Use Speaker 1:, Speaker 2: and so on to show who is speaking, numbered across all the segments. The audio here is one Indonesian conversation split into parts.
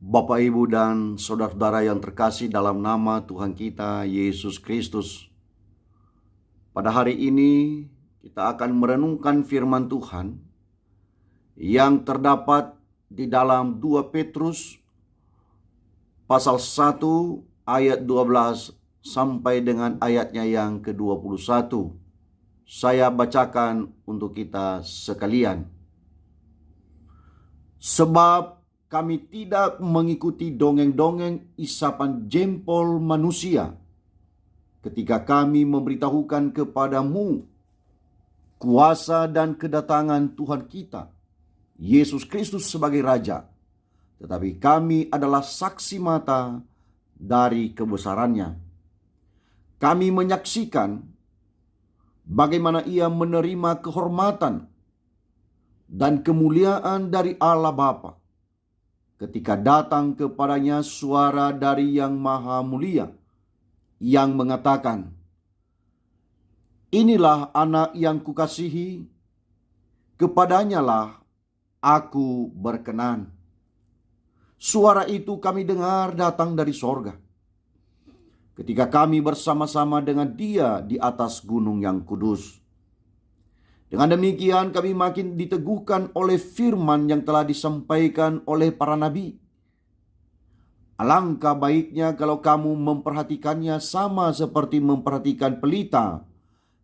Speaker 1: Bapak, Ibu, dan saudara-saudara yang terkasih dalam nama Tuhan kita Yesus Kristus. Pada hari ini kita akan merenungkan firman Tuhan yang terdapat di dalam 2 Petrus pasal 1 ayat 12 sampai dengan ayatnya yang ke-21. Saya bacakan untuk kita sekalian. Sebab kami tidak mengikuti dongeng-dongeng isapan jempol manusia ketika kami memberitahukan kepadamu kuasa dan kedatangan Tuhan kita, Yesus Kristus sebagai Raja. Tetapi kami adalah saksi mata dari kebesarannya. Kami menyaksikan bagaimana ia menerima kehormatan dan kemuliaan dari Allah Bapa ketika datang kepadanya suara dari Yang Maha Mulia yang mengatakan, "Inilah anak yang kukasihi, kepadanyalah aku berkenan." Suara itu kami dengar datang dari sorga ketika kami bersama-sama dengan Dia di atas gunung yang kudus. Dengan demikian kami makin diteguhkan oleh firman yang telah disampaikan oleh para nabi. Alangkah baiknya kalau kamu memperhatikannya sama seperti memperhatikan pelita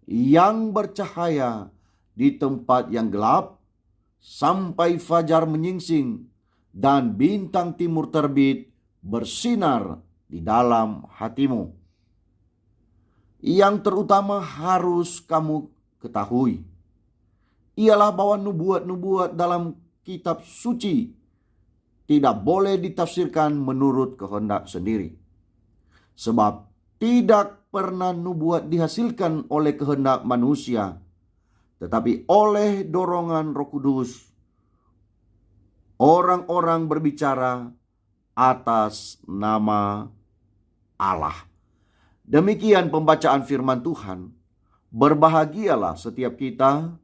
Speaker 1: yang bercahaya di tempat yang gelap sampai fajar menyingsing dan bintang timur terbit bersinar di dalam hatimu. Yang terutama harus kamu ketahui ialah bahwa nubuat-nubuat dalam kitab suci tidak boleh ditafsirkan menurut kehendak sendiri. Sebab tidak pernah nubuat dihasilkan oleh kehendak manusia, tetapi oleh dorongan Roh Kudus. Orang-orang berbicara atas nama Allah. Demikian pembacaan firman Tuhan. Berbahagialah setiap kita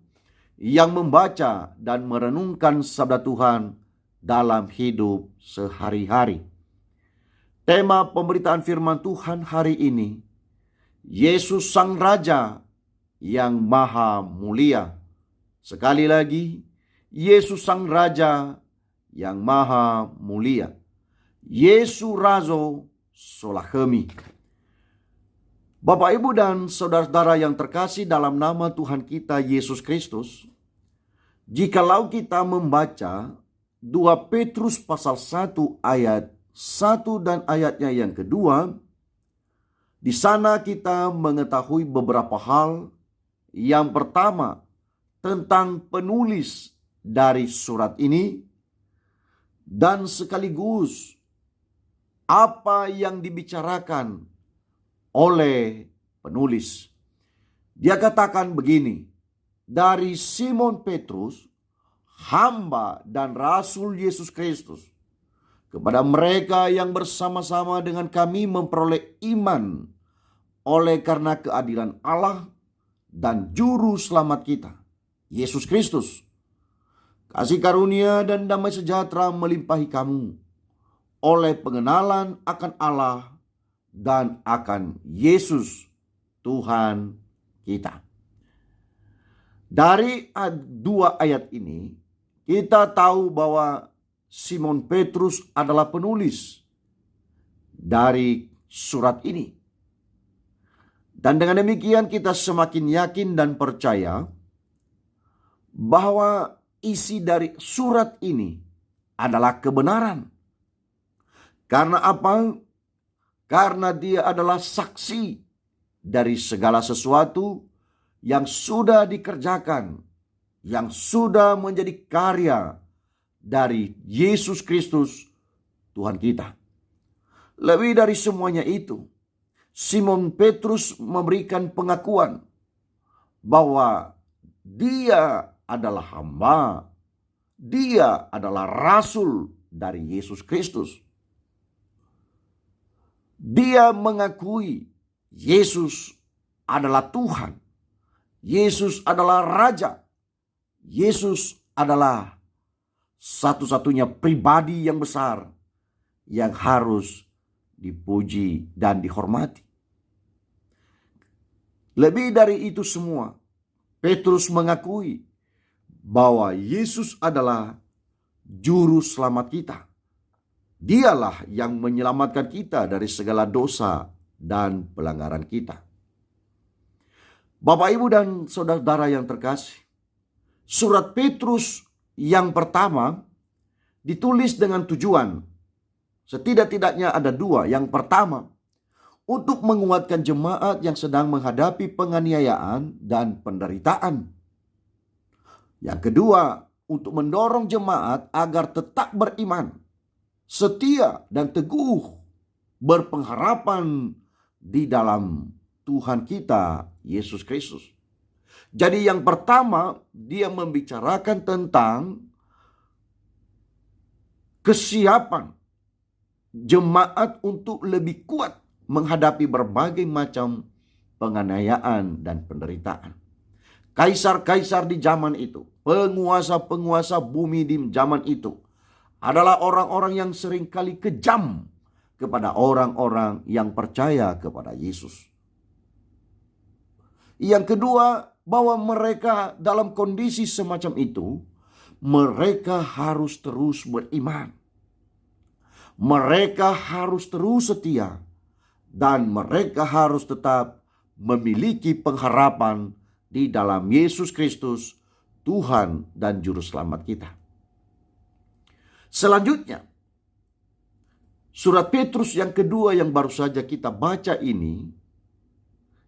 Speaker 1: yang membaca dan merenungkan sabda Tuhan dalam hidup sehari-hari. Tema pemberitaan firman Tuhan hari ini, Yesus Sang Raja yang Maha Mulia. Sekali lagi, Yesus Sang Raja yang Maha Mulia. Yesu Razo Solahemi. Bapak, Ibu, dan saudara-saudara yang terkasih dalam nama Tuhan kita Yesus Kristus, jikalau kita membaca 2 Petrus pasal 1 ayat 1 dan ayatnya yang kedua, di sana kita mengetahui beberapa hal. Yang pertama, tentang penulis dari surat ini, dan sekaligus apa yang dibicarakan oleh penulis. Dia katakan begini, dari Simon Petrus, hamba dan rasul Yesus Kristus, kepada mereka yang bersama-sama dengan kami memperoleh iman oleh karena keadilan Allah dan juru selamat kita, Yesus Kristus. Kasih karunia dan damai sejahtera melimpahi kamu oleh pengenalan akan Allah dan akan Yesus Tuhan kita. Dari 2 ayat ini kita tahu bahwa Simon Petrus adalah penulis dari surat ini. Dan dengan demikian kita semakin yakin dan percaya bahwa isi dari surat ini adalah kebenaran. Karena apa? Karena dia adalah saksi dari segala sesuatu yang sudah dikerjakan, yang sudah menjadi karya dari Yesus Kristus Tuhan kita. Lebih dari semuanya itu, Simon Petrus memberikan pengakuan bahwa dia adalah hamba, dia adalah rasul dari Yesus Kristus. Dia mengakui Yesus adalah Tuhan, Yesus adalah Raja, Yesus adalah satu-satunya pribadi yang besar yang harus dipuji dan dihormati. Lebih dari itu semua, Petrus mengakui bahwa Yesus adalah juru selamat kita. Dialah yang menyelamatkan kita dari segala dosa dan pelanggaran kita. Bapak, Ibu, dan saudara-saudara yang terkasih, surat Petrus yang pertama ditulis dengan tujuan. Setidak-tidaknya ada dua. Yang pertama, untuk menguatkan jemaat yang sedang menghadapi penganiayaan dan penderitaan. Yang kedua, untuk mendorong jemaat agar tetap beriman, setia dan teguh, berpengharapan di dalam Tuhan kita, Yesus Kristus. Jadi yang pertama, dia membicarakan tentang kesiapan jemaat untuk lebih kuat menghadapi berbagai macam penganiayaan dan penderitaan. Kaisar-kaisar di zaman itu, penguasa-penguasa bumi di zaman itu adalah orang-orang yang seringkali kejam kepada orang-orang yang percaya kepada Yesus. Yang kedua, bahwa mereka dalam kondisi semacam itu, mereka harus terus beriman. Mereka harus terus setia. Dan mereka harus tetap memiliki pengharapan di dalam Yesus Kristus, Tuhan dan Juru Selamat kita. Selanjutnya, surat Petrus yang kedua yang baru saja kita baca ini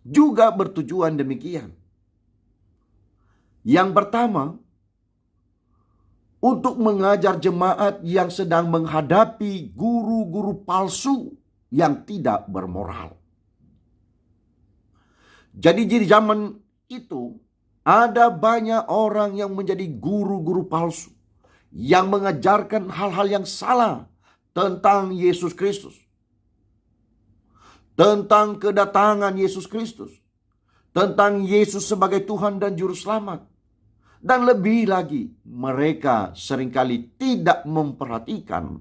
Speaker 1: juga bertujuan demikian. Yang pertama, untuk mengajar jemaat yang sedang menghadapi guru-guru palsu yang tidak bermoral. Jadi di zaman itu ada banyak orang yang menjadi guru-guru palsu yang mengajarkan hal-hal yang salah tentang Yesus Kristus, tentang kedatangan Yesus Kristus, tentang Yesus sebagai Tuhan dan Juru Selamat. Dan lebih lagi, mereka seringkali tidak memperhatikan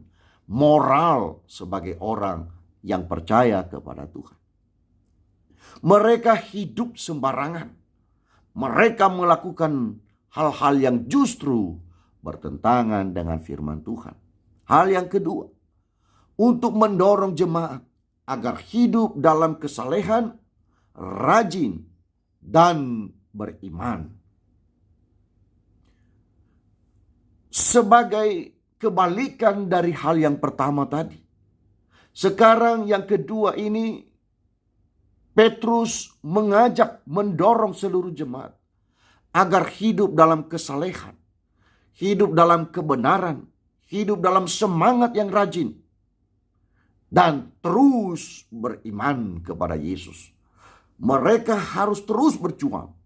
Speaker 1: moral sebagai orang yang percaya kepada Tuhan. Mereka hidup sembarangan. Mereka melakukan hal-hal yang justru bertentangan dengan firman Tuhan. Hal yang kedua, untuk mendorong jemaat agar hidup dalam kesalehan, rajin, dan beriman. Sebagai kebalikan dari hal yang pertama tadi, sekarang yang kedua ini, Petrus mengajak, mendorong seluruh jemaat agar hidup dalam kesalehan, hidup dalam kebenaran, hidup dalam semangat yang rajin, dan terus beriman kepada Yesus. Mereka harus terus berjuang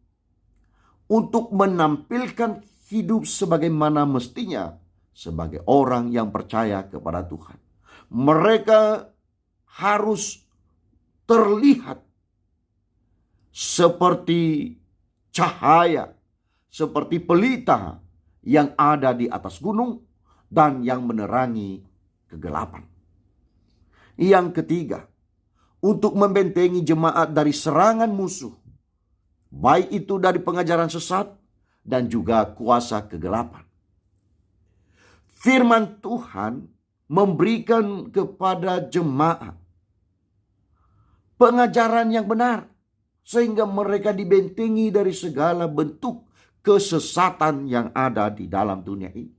Speaker 1: untuk menampilkan hidup sebagaimana mestinya sebagai orang yang percaya kepada Tuhan. Mereka harus terlihat seperti cahaya, seperti pelita yang ada di atas gunung dan yang menerangi kegelapan. Yang ketiga, untuk membentengi jemaat dari serangan musuh, baik itu dari pengajaran sesat dan juga kuasa kegelapan. Firman Tuhan memberikan kepada jemaat pengajaran yang benar, sehingga mereka dibentengi dari segala bentuk kesesatan yang ada di dalam dunia ini.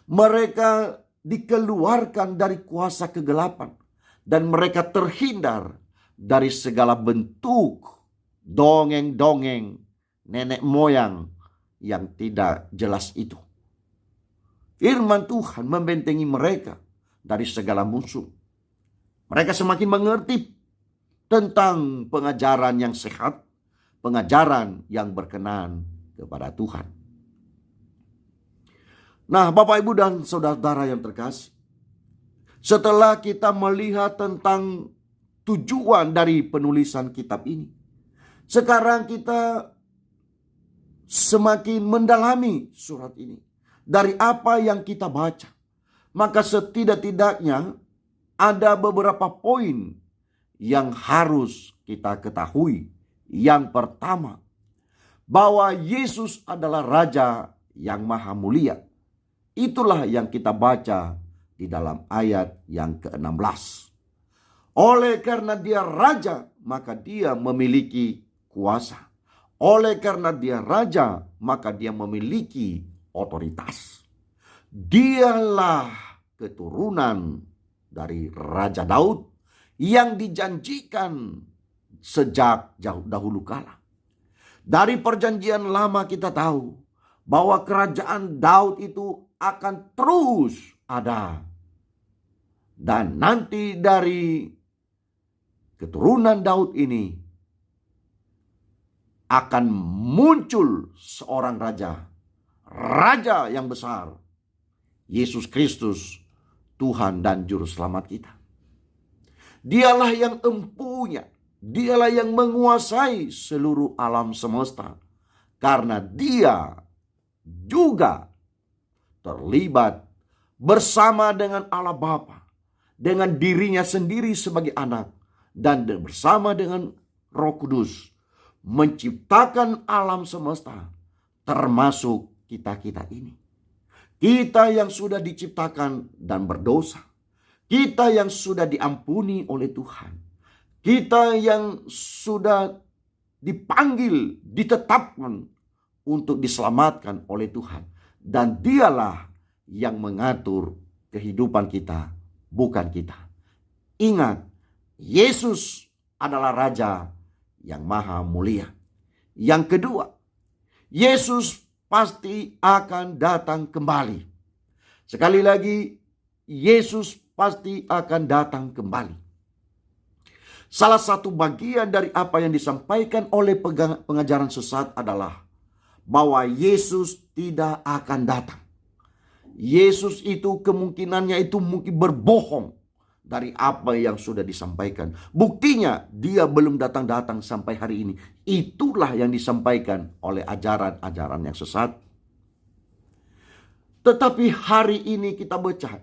Speaker 1: Mereka dikeluarkan dari kuasa kegelapan, dan mereka terhindar dari segala bentuk dongeng-dongeng nenek moyang yang tidak jelas itu. Firman Tuhan membentengi mereka dari segala musuh. Mereka semakin mengerti tentang pengajaran yang sehat, pengajaran yang berkenan kepada Tuhan. Nah, Bapak, Ibu, dan saudara-saudara yang terkasih, setelah kita melihat tentang tujuan dari penulisan kitab ini, sekarang kita semakin mendalami surat ini. Dari apa yang kita baca, maka setidak-tidaknya ada beberapa poin yang harus kita ketahui. Yang pertama, bahwa Yesus adalah Raja yang Maha Mulia. Itulah yang kita baca di dalam ayat yang ke-16. Oleh karena dia Raja, maka dia memiliki kuasa. Oleh karena dia Raja, maka dia memiliki otoritas. Dialah keturunan dari Raja Daud yang dijanjikan sejak jauh dahulu kala. Dari perjanjian lama kita tahu bahwa kerajaan Daud itu akan terus ada. Dan nanti dari keturunan Daud ini akan muncul seorang raja. Raja yang besar. Yesus Kristus, Tuhan dan Juru Selamat kita. Dialah yang empunya. Dialah yang menguasai seluruh alam semesta. Karena dia juga terlibat bersama dengan Allah Bapa, dengan dirinya sendiri sebagai anak, dan bersama dengan Roh Kudus menciptakan alam semesta, termasuk kita-kita ini. Kita yang sudah diciptakan dan berdosa, kita yang sudah diampuni oleh Tuhan, kita yang sudah dipanggil, ditetapkan untuk diselamatkan oleh Tuhan. Dan dialah yang mengatur kehidupan kita, bukan kita. Ingat, Yesus adalah Raja yang Maha Mulia. Yang kedua, Yesus pasti akan datang kembali. Sekali lagi, Yesus pasti akan datang kembali. Salah satu bagian dari apa yang disampaikan oleh pengajaran sesat adalah bahwa Yesus tidak akan datang. Yesus itu kemungkinannya itu mungkin berbohong dari apa yang sudah disampaikan. Buktinya dia belum datang-datang sampai hari ini. Itulah yang disampaikan oleh ajaran-ajaran yang sesat. Tetapi hari ini kita baca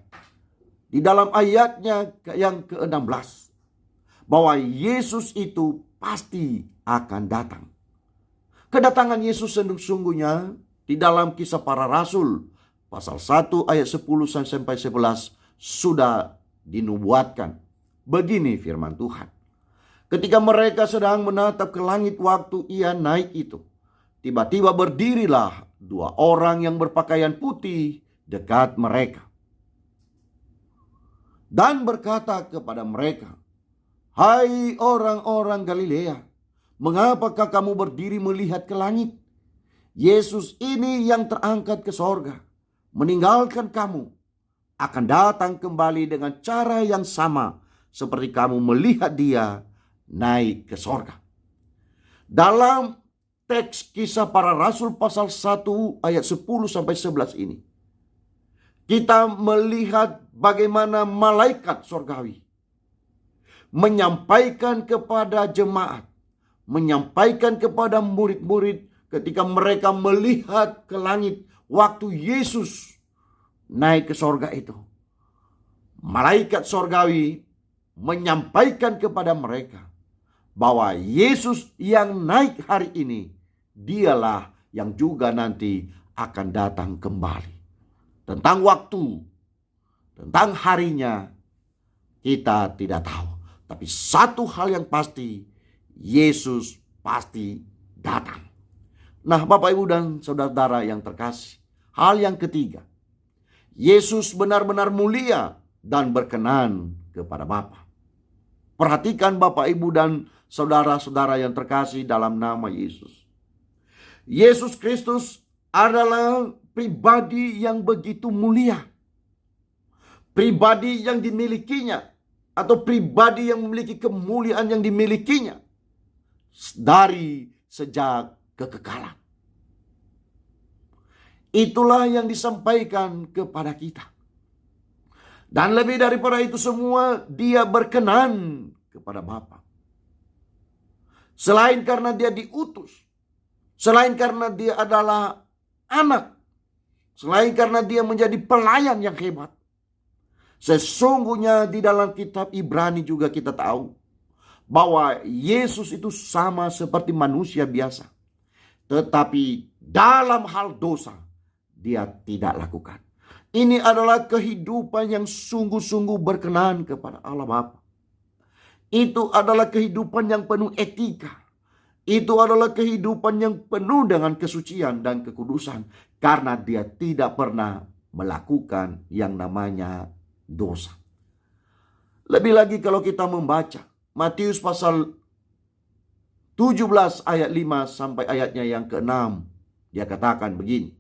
Speaker 1: di dalam ayatnya yang ke-16 bahwa Yesus itu pasti akan datang. Kedatangan Yesus sungguhnya di dalam Kisah Para Rasul pasal 1 ayat 10 sampai 11 sudah dinubuatkan. Begini firman Tuhan. Ketika mereka sedang menatap ke langit waktu ia naik itu, tiba-tiba berdirilah dua orang yang berpakaian putih dekat mereka. Dan berkata kepada mereka, "Hai orang-orang Galilea, mengapakah kamu berdiri melihat ke langit? Yesus ini yang terangkat ke sorga, meninggalkan kamu, akan datang kembali dengan cara yang sama seperti kamu melihat dia naik ke sorga." Dalam teks Kisah Para Rasul pasal 1 ayat 10 sampai 11 ini, kita melihat bagaimana malaikat sorgawi menyampaikan kepada jemaat, menyampaikan kepada murid-murid ketika mereka melihat ke langit waktu Yesus naik ke sorga itu. Malaikat sorgawi menyampaikan kepada mereka bahwa Yesus yang naik hari ini, dialah yang juga nanti akan datang kembali. Tentang waktu, tentang harinya, kita tidak tahu. Tapi satu hal yang pasti, Yesus pasti datang. Nah, Bapak, Ibu, dan saudara-saudara yang terkasih, hal yang ketiga, Yesus benar-benar mulia dan berkenan kepada Bapa. Perhatikan Bapak, Ibu, dan saudara-saudara yang terkasih dalam nama Yesus. Yesus Kristus adalah pribadi yang begitu mulia. Pribadi yang dimilikinya, atau pribadi yang memiliki kemuliaan yang dimilikinya dari sejak kekekalan. Itulah yang disampaikan kepada kita. Dan lebih daripada itu semua, dia berkenan kepada Bapa. Selain karena dia diutus, selain karena dia adalah anak, selain karena dia menjadi pelayan yang hebat, Sesungguhnya di dalam kitab Ibrani juga kita tahu bahwa Yesus itu sama seperti manusia biasa. Tetapi dalam hal dosa dia tidak lakukan. Ini adalah kehidupan yang sungguh-sungguh berkenan kepada Allah Bapa. Itu adalah kehidupan yang penuh etika. Itu adalah kehidupan yang penuh dengan kesucian dan kekudusan. Karena dia tidak pernah melakukan yang namanya dosa. Lebih lagi kalau kita membaca Matius pasal 17 ayat 5 sampai ayatnya yang ke-6. Dia katakan begini.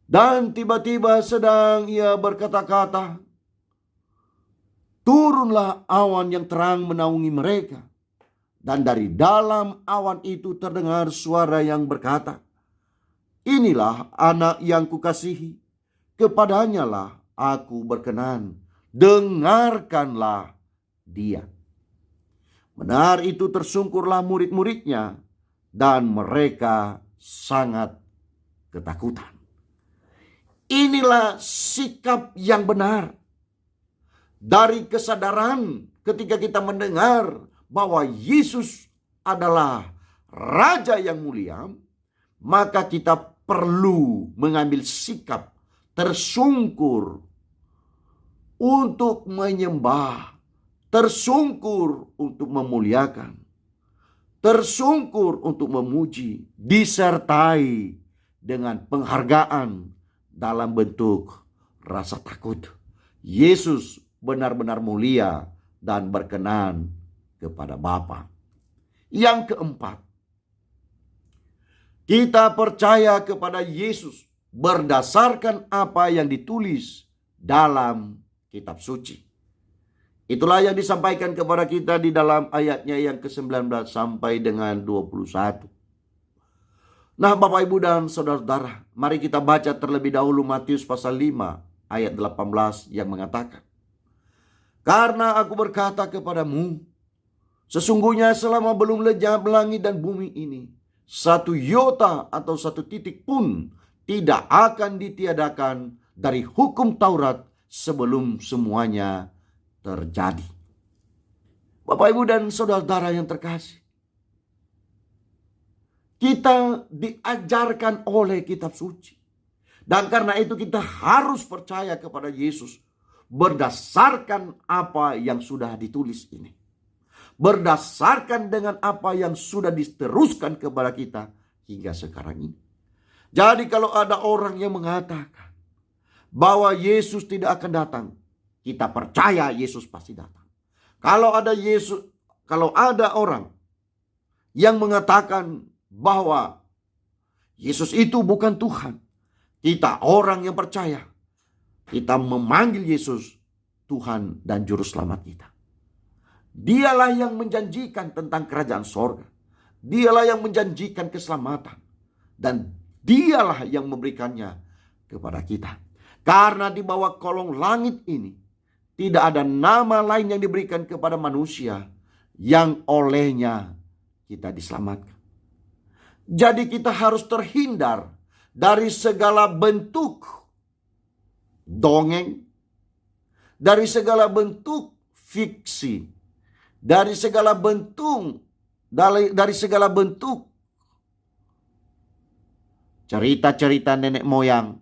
Speaker 1: Dan tiba-tiba sedang ia berkata-kata, turunlah awan yang terang menaungi mereka. Dan dari dalam awan itu terdengar suara yang berkata, inilah anak yang kukasihi, kepadanya lah aku berkenan, dengarkanlah dia. Benar itu tersungkurlah murid-muridnya, dan mereka sangat ketakutan. Inilah sikap yang benar. Dari kesadaran ketika kita mendengar bahwa Yesus adalah Raja yang mulia, maka kita perlu mengambil sikap tersungkur untuk menyembah, tersungkur untuk memuliakan, tersungkur untuk memuji, disertai dengan penghargaan dalam bentuk rasa takut. Yesus benar-benar mulia dan berkenan kepada Bapa. Yang keempat, kita percaya kepada Yesus berdasarkan apa yang ditulis dalam kitab suci. Itulah yang disampaikan kepada kita di dalam ayatnya yang ke-19 sampai dengan 21. Nah, Bapak, Ibu, dan saudara-saudara, mari kita baca terlebih dahulu Matius pasal 5 ayat 18 yang mengatakan, karena aku berkata kepadamu, sesungguhnya selama belum lejap langit dan bumi ini, satu iota atau satu titik pun tidak akan ditiadakan dari hukum Taurat sebelum semuanya terjadi. Bapak, Ibu, dan saudara-saudara yang terkasih, kita diajarkan oleh kitab suci. Dan karena itu kita harus percaya kepada Yesus berdasarkan apa yang sudah ditulis ini. Berdasarkan dengan apa yang sudah diteruskan kepada kita hingga sekarang ini. Jadi kalau ada orang yang mengatakan bahwa Yesus tidak akan datang, kita percaya Yesus pasti datang. Kalau ada orang yang mengatakan bahwa Yesus itu bukan Tuhan, kita orang yang percaya, kita memanggil Yesus Tuhan dan Juru Selamat kita. Dialah yang menjanjikan tentang kerajaan sorga. Dialah yang menjanjikan keselamatan. Dan dialah yang memberikannya kepada kita. Karena di bawah kolong langit ini tidak ada nama lain yang diberikan kepada manusia yang olehnya kita diselamatkan. Jadi kita harus terhindar dari segala bentuk dongeng, dari segala bentuk fiksi, dari segala bentuk cerita-cerita nenek moyang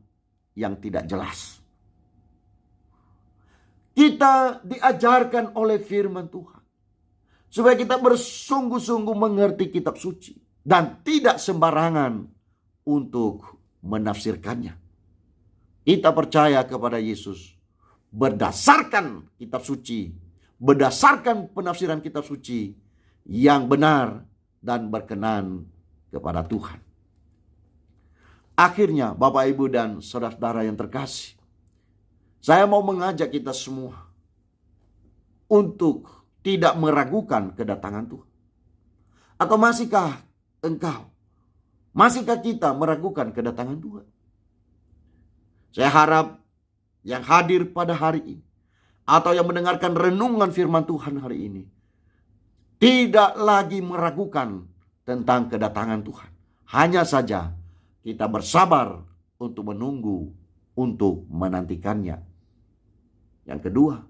Speaker 1: yang tidak jelas. Kita diajarkan oleh firman Tuhan supaya kita bersungguh-sungguh mengerti kitab suci dan tidak sembarangan untuk menafsirkannya. Kita percaya kepada Yesus berdasarkan kitab suci, berdasarkan penafsiran kitab suci yang benar dan berkenan kepada Tuhan. Akhirnya, Bapak, Ibu, dan saudara-saudara yang terkasih, saya mau mengajak kita semua untuk tidak meragukan kedatangan Tuhan. Atau masihkah kita meragukan kedatangan Tuhan? Saya harap yang hadir pada hari ini atau yang mendengarkan renungan firman Tuhan hari ini tidak lagi meragukan tentang kedatangan Tuhan. Hanya saja kita bersabar untuk menunggu, untuk menantikannya. Yang kedua,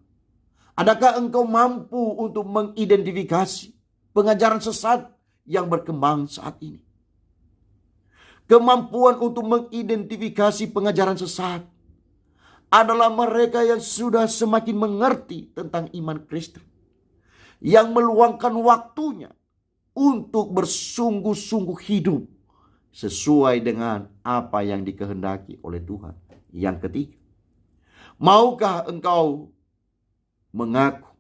Speaker 1: adakah engkau mampu untuk mengidentifikasi pengajaran sesat yang berkembang saat ini? Kemampuan untuk mengidentifikasi pengajaran sesat adalah mereka yang sudah semakin mengerti tentang iman Kristen, yang meluangkan waktunya untuk bersungguh-sungguh hidup sesuai dengan apa yang dikehendaki oleh Tuhan. Yang ketiga, maukah engkau mengaku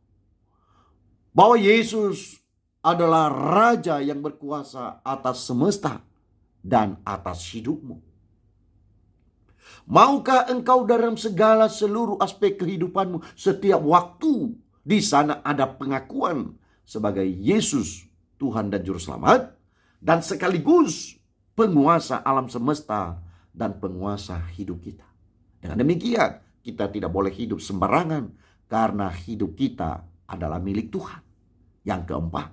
Speaker 1: bahwa Yesus adalah Raja yang berkuasa atas semesta dan atas hidupmu? Maukah engkau dalam segala seluruh aspek kehidupanmu, setiap waktu di sana ada pengakuan sebagai Yesus Tuhan dan Juru Selamat, dan sekaligus penguasa alam semesta dan penguasa hidup kita. Dengan demikian, kita tidak boleh hidup sembarangan karena hidup kita adalah milik Tuhan. Yang keempat,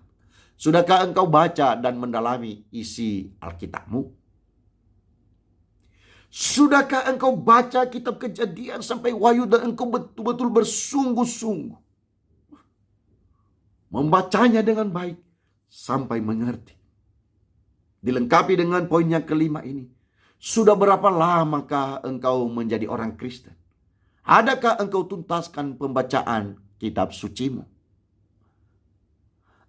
Speaker 1: sudahkah engkau baca dan mendalami isi Alkitabmu? Sudahkah engkau baca kitab Kejadian sampai Wahyu dan engkau betul-betul bersungguh-sungguh membacanya dengan baik sampai mengerti? Dilengkapi dengan poin yang kelima ini. Sudah berapa lamakah engkau menjadi orang Kristen? Adakah engkau tuntaskan pembacaan kitab sucimu?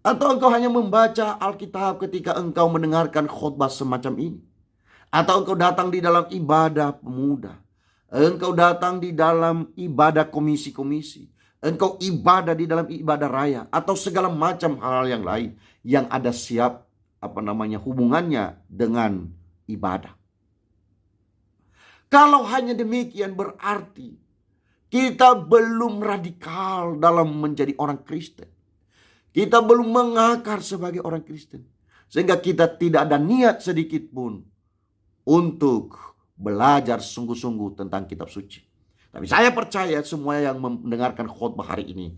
Speaker 1: Atau engkau hanya membaca Alkitab ketika engkau mendengarkan khotbah semacam ini? Atau engkau datang di dalam ibadah pemuda, engkau datang di dalam ibadah komisi-komisi, engkau ibadah di dalam ibadah raya, atau segala macam hal yang lain yang ada hubungannya dengan ibadah. Kalau hanya demikian berarti kita belum radikal dalam menjadi orang Kristen. Kita belum mengakar sebagai orang Kristen. Sehingga kita tidak ada niat sedikit pun untuk belajar sungguh-sungguh tentang kitab suci. Tapi saya percaya semua yang mendengarkan khotbah hari ini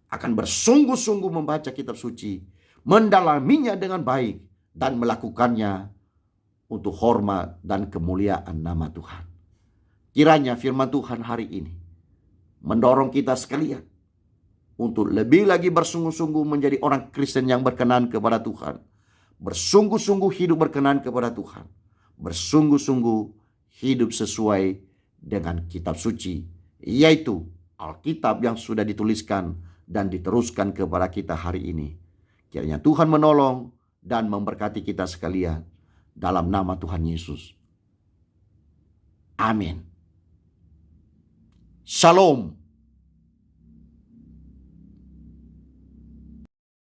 Speaker 1: akan bersungguh-sungguh membaca kitab suci, mendalaminya dengan baik, dan melakukannya untuk hormat dan kemuliaan nama Tuhan. Kiranya firman Tuhan hari ini mendorong kita sekalian untuk lebih lagi bersungguh-sungguh menjadi orang Kristen yang berkenan kepada Tuhan, bersungguh-sungguh hidup berkenan kepada Tuhan, bersungguh-sungguh hidup sesuai dengan kitab suci, yaitu Alkitab yang sudah dituliskan dan diteruskan kepada kita hari ini. Kiranya Tuhan menolong dan memberkati kita sekalian dalam nama Tuhan Yesus. Amin. Shalom.